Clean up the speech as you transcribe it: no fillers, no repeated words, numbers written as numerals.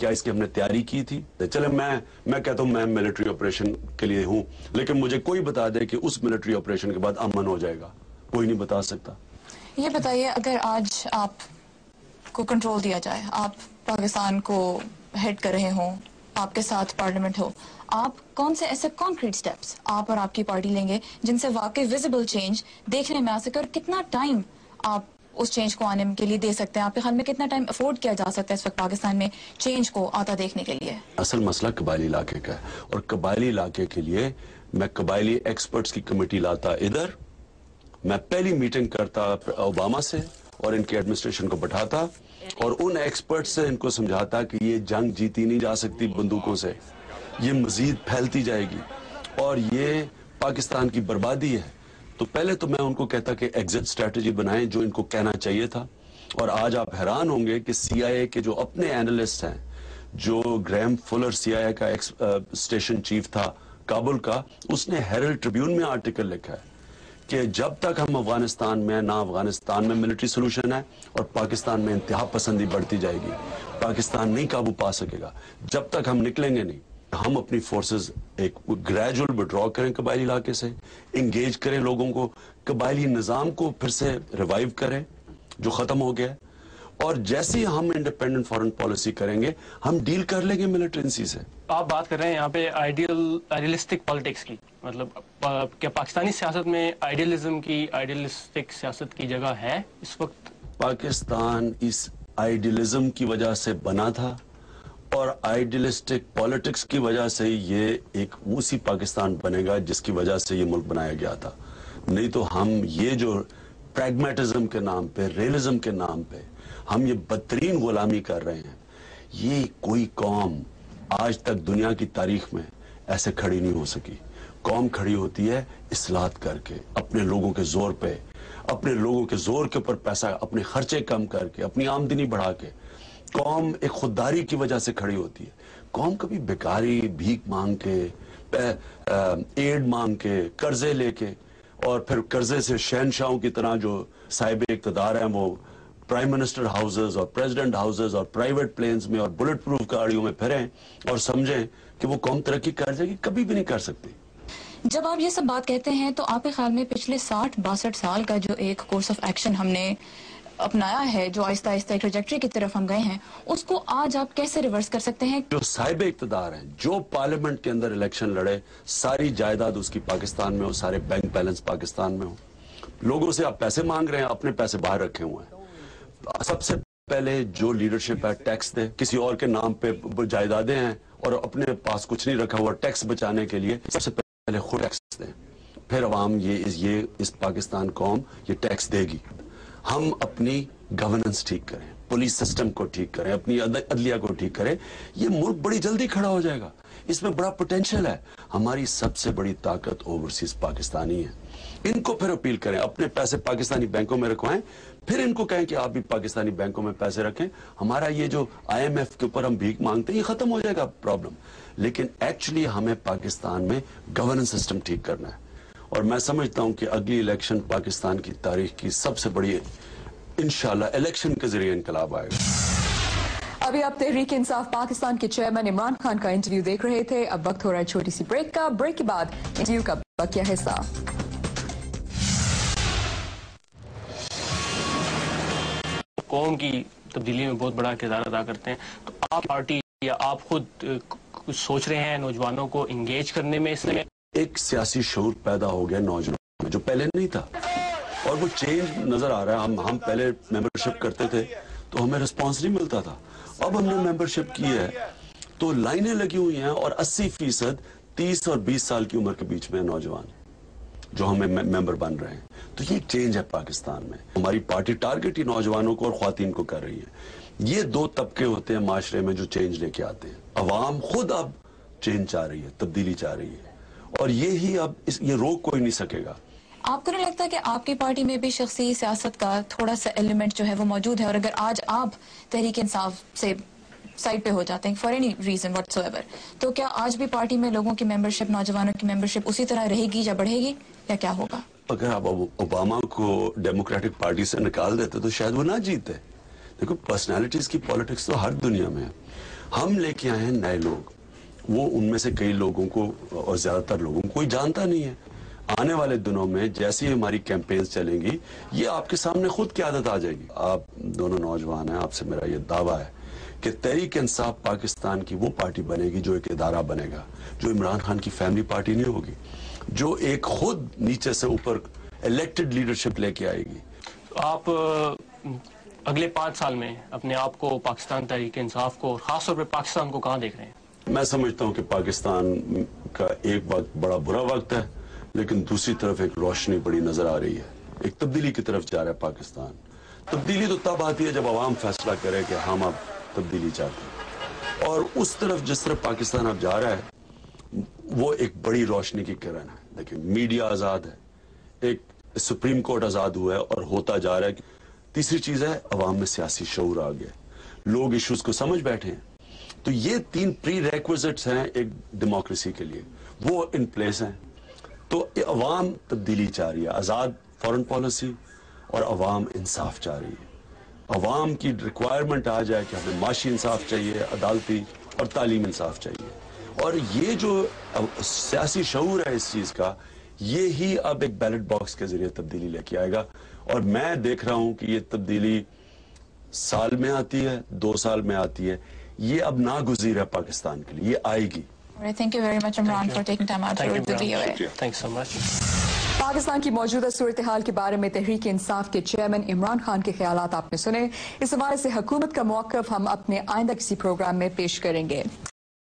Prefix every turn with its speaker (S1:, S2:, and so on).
S1: क्या इसकी हमने तैयारी की थी? चले मैं कहता हूं मैं मिलिट्री ऑपरेशन के लिए हूं, लेकिन मुझे कोई बता दे कि उस मिलिट्री ऑपरेशन के बाद अमन हो जाएगा, कोई नहीं बता सकता।
S2: ये बताइए, अगर आज आपको कंट्रोल दिया जाए, आप पाकिस्तान को हेड कर रहे हों, आपके साथ पार्लियामेंट हो, आप कौन से ऐसे कॉन्क्रीट स्टेप्स आप और आपकी पार्टी लेंगे जिनसे वाकई विजिबल चेंज देखने में आ सके, और कितना टाइम आप उस चेंज को आने के लिए दे सकते हैं? आपके ख्याल में कितना टाइम अफोर्ड किया जा सकता है इस वक्त पाकिस्तान में चेंज को आता देखने के लिए?
S1: असल मसला कबायली इलाके का है, और कबायली इलाके के लिए मैं कबायली एक्सपर्ट्स की कमेटी लाता इधर, मैं पहली मीटिंग करता ओबामा से और इनके एडमिनिस्ट्रेशन को बैठाता और उन एक्सपर्ट से इनको समझाता कि ये जंग जीती नहीं जा सकती बंदूकों से, ये मजीद फैलती जाएगी और ये पाकिस्तान की बर्बादी है। तो पहले तो मैं उनको कहता कि एग्जिट स्ट्रेटजी बनाएं, जो इनको कहना चाहिए था। और आज आप हैरान होंगे कि CIA के जो अपने एनालिस्ट हैं, जो ग्रैहम फुलर CIA का स्टेशन चीफ था काबुल का, उसने हेरल्ड ट्रिब्यून में आर्टिकल लिखा है कि जब तक हम अफगानिस्तान में, ना अफगानिस्तान में मिलिट्री सोल्यूशन है और पाकिस्तान में इंतहा पसंदी बढ़ती जाएगी, पाकिस्तान नहीं काबू पा सकेगा जब तक हम निकलेंगे नहीं। हम अपनी फोर्सेस एक ग्रेजुअल विड्रॉ करें कबायली इलाके से, इंगेज करें लोगों को, कबायली निज़ाम को फिर से रिवाइव करें जो खत्म हो गया है, और जैसे ही हम इंडिपेंडेंट फॉरेन पॉलिसी करेंगे हम डील कर लेंगे मिलिटेंसी से।
S3: आप बात कर रहे हैं यहाँ पे आइडियलिस्टिक पॉलिटिक्स की, मतलब क्या पाकिस्तानी सियासत में आइडियलिस्टिक सियासत की जगह है इस वक्त?
S1: पाकिस्तान इस आइडियलिज्म की वजह से बना था और आइडियलिस्टिक पॉलिटिक्स की वजह से ये एक उसी पाकिस्तान बनेगा जिसकी वजह से ये मुल्क बनाया गया था। नहीं तो हम ये जो प्रैग्मेटिज्म के नाम पे, रियलिज्म के नाम पे हम ये बदतरीन गुलामी कर रहे हैं, ये कोई कौम आज तक दुनिया की तारीख में ऐसे खड़ी नहीं हो सकी। कौम खड़ी होती है इस्लाहत करके, अपने लोगों के जोर पे, अपने लोगों के जोर के ऊपर पैसा, अपने खर्चे कम करके, अपनी आमदनी बढ़ा के। कौम एक खुददारी की वजह से खड़ी होती है। कौम कभी बेकारी, भीख मांग के, एड मांग के, कर्जे लेके और फिर कर्जे से शहनशाहों की तरह जो साहिब इक़्तिदार हैं वो प्राइम मिनिस्टर हाउसेज और प्रेसिडेंट हाउसेज और प्राइवेट प्लेन्स में और बुलेट प्रूफ गाड़ियों में फिरें और समझें कि वो कौम तरक्की कर जाएगी, कभी भी नहीं कर सकती।
S2: जब आप ये सब बात कहते हैं तो आपके ख्याल में पिछले 60-62 साल का जो एक कोर्स ऑफ एक्शन हमने अपनाया है, जो आहिस्ता आहिस्ता एक ट्रैजेक्टरी की तरफ हम गए हैं, उसको आज आप कैसे रिवर्स कर सकते हैं?
S1: जो साहिब इक़्तिदार हैं, जो पार्लियामेंट के अंदर इलेक्शन लड़े, सारी जायदाद उसकी पाकिस्तान में हो, सारे बैंक बैलेंस पाकिस्तान में हो, लोगों से आप पैसे मांग रहे हैं, अपने पैसे बाहर रखे हुए हैं। सबसे पहले जो लीडरशिप है टैक्स दे, किसी और के नाम पे जायदादें हैं और अपने पास कुछ नहीं रखा हुआ, टैक्स बचाने के लिए सबसे पहले खुद टैक्स दें, फिर अवाम ये इस पाकिस्तान कौम ये टैक्स देगी। हम अपनी गवर्नेंस ठीक करें, पुलिस सिस्टम को ठीक करें, अपनी अदलिया को ठीक करें, ये मुल्क बड़ी जल्दी खड़ा हो जाएगा। इसमें बड़ा पोटेंशियल है। हमारी सबसे बड़ी ताकत ओवरसीज पाकिस्तानी है। इनको फिर अपील करें, अपने पैसे पाकिस्तानी बैंकों में रखवाएं, फिर इनको कहें कि आप भी पाकिस्तानी बैंकों में पैसे रखें। हमारा ये जो IMF के ऊपर हम भीख मांगते हैं ये खत्म हो जाएगा प्रॉब्लम। लेकिन एक्चुअली हमें पाकिस्तान में गवर्नेंस सिस्टम ठीक करना है, और मैं समझता हूं कि अगली इलेक्शन पाकिस्तान की तारीख की सबसे बड़ी इंशाल्लाह इलेक्शन के जरिए इनकलाब आएगा।
S4: अभी आप तहरीक इंसाफ पाकिस्तान के चेयरमैन इमरान खान का इंटरव्यू देख रहे थे। अब वक्त हो रहा है छोटी सी ब्रेक का। ब्रेक के बाद इंटरव्यू का बकिया हिस्सा।
S3: कौम की तब्दीली में बहुत बड़ा किरदार अदा करते हैं, तो आप पार्टी या आप खुद कुछ सोच रहे हैं नौजवानों को इंगेज करने में? इसमें
S1: एक सियासी शऊर पैदा हो गया नौजवानों में जो पहले नहीं था, और वो चेंज नजर आ रहा है। हम पहले मेंबरशिप करते थे तो हमें रिस्पांस नहीं मिलता था, अब हमने मेंबरशिप की है तो लाइनें लगी हुई हैं, और 80% 30 और 20 साल की उम्र के बीच में नौजवान जो हमें मेंबर बन रहे हैं। तो ये चेंज है पाकिस्तान में। हमारी पार्टी टारगेट ही नौजवानों को और ख्वातीन को कर रही है। ये दो तबके होते हैं माशरे में जो चेंज लेके आते हैं। अवाम खुद अब चेंज चाह रही है, तब्दीली चाह रही है, और ये ही अब ये रोक कोई नहीं सकेगा।
S2: आपको नहीं लगता कि आपकी पार्टी में भी शख्सी सियासत का थोड़ा सा एलिमेंट जो है वो मौजूद है, और अगर आज आप तहरीक इंसाफ से साइड पे हो जाते हैं फॉर एनी रीजन व्हाटसोएवर, तो क्या आज भी पार्टी में लोगों की मेंबरशिप, नौजवानों की मेंबरशिप उसी तरह रहेगी या बढ़ेगी, या क्या होगा?
S1: अगर आप ओबामा को डेमोक्रेटिक पार्टी से निकाल देते तो शायद वो ना जीते। देखो, पर्सनालिटीज की पॉलिटिक्स तो हर दुनिया में है। ہم لے کے آئے ہیں نئے لوگ. وہ ان میں سے کئی لوگوں کو اور زیادہ تر لوگوں کو کوئی جانتا نہیں ہے. آنے والے دنوں میں جیسی ہماری کیمپینز چلیں گی یہ آپ کے سامنے خود قیادت آ جائے گی. آپ دونوں نوجوان ہیں, آپ سے میرا یہ دعویٰ ہے کہ تحریک انصاف پاکستان کی وہ پارٹی بنے گی جو ایک ادارہ بنے گا, جو عمران خان کی فیملی پارٹی نہیں ہوگی, جو ایک خود نیچے سے اوپر الیکٹڈ لیڈرشپ لے کے آئے گی.
S3: آپ اگلے 5 سال میں اپنے آپ کو, پاکستان تحریک انصاف کو اور خاص طور پہ پاکستان کو کہاں دیکھ رہے ہیں؟
S1: میں سمجھتا ہوں کہ پاکستان کا ایک وقت بڑا برا وقت ہے, لیکن دوسری طرف ایک روشنی بڑی نظر آ رہی ہے. ایک تبدیلی کی طرف جا رہا ہے پاکستان. تبدیلی تو تب آتی ہے جب عوام فیصلہ کرے کہ ہم اب تبدیلی چاہتے ہیں, اور اس طرف جس طرف پاکستان اب جا رہا ہے وہ ایک بڑی روشنی کی کرن ہے. دیکھیں, میڈیا آزاد ہے, ایک سپریم کورٹ آزاد ہوا ہے اور ہوتا جا رہا ہے. تیسری چیز ہے عوام میں سیاسی شعور آ گیا, لوگ ایشوز کو سمجھ بیٹھے ہیں. تو یہ 3 پری ریکویزٹس ہیں ایک ڈیموکریسی کے لیے, وہ ان پلیس ہیں. تو عوام تبدیلی چاہ رہی ہے, آزاد فارن پالیسی, اور عوام انصاف چاہ رہی ہے. عوام کی ریکوائرمنٹ آ جائے کہ ہمیں معاشی انصاف چاہیے, عدالتی اور تعلیم انصاف چاہیے. اور یہ جو سیاسی شعور ہے اس چیز کا, یہ ہی اب ایک بیلٹ باکس کے ذریعے تبدیلی لے کے آئے گا. اور میں دیکھ رہا ہوں کہ یہ تبدیلی سال میں آتی ہے, 2 سال میں آتی ہے, یہ اب ناگزیر ہے پاکستان کے لیے, یہ آئے گی.
S2: Thank you very much, Imran, for taking time out to the VOA.
S3: Thanks so much.
S4: Pakistan کی موجودہ صورتحال کے بارے میں تحریک انصاف کے چیئرمین عمران خان کے خیالات آپ نے سنے. اس حوالے سے حکومت کا موقف ہم اپنے آئندہ کسی پروگرام میں پیش کریں گے.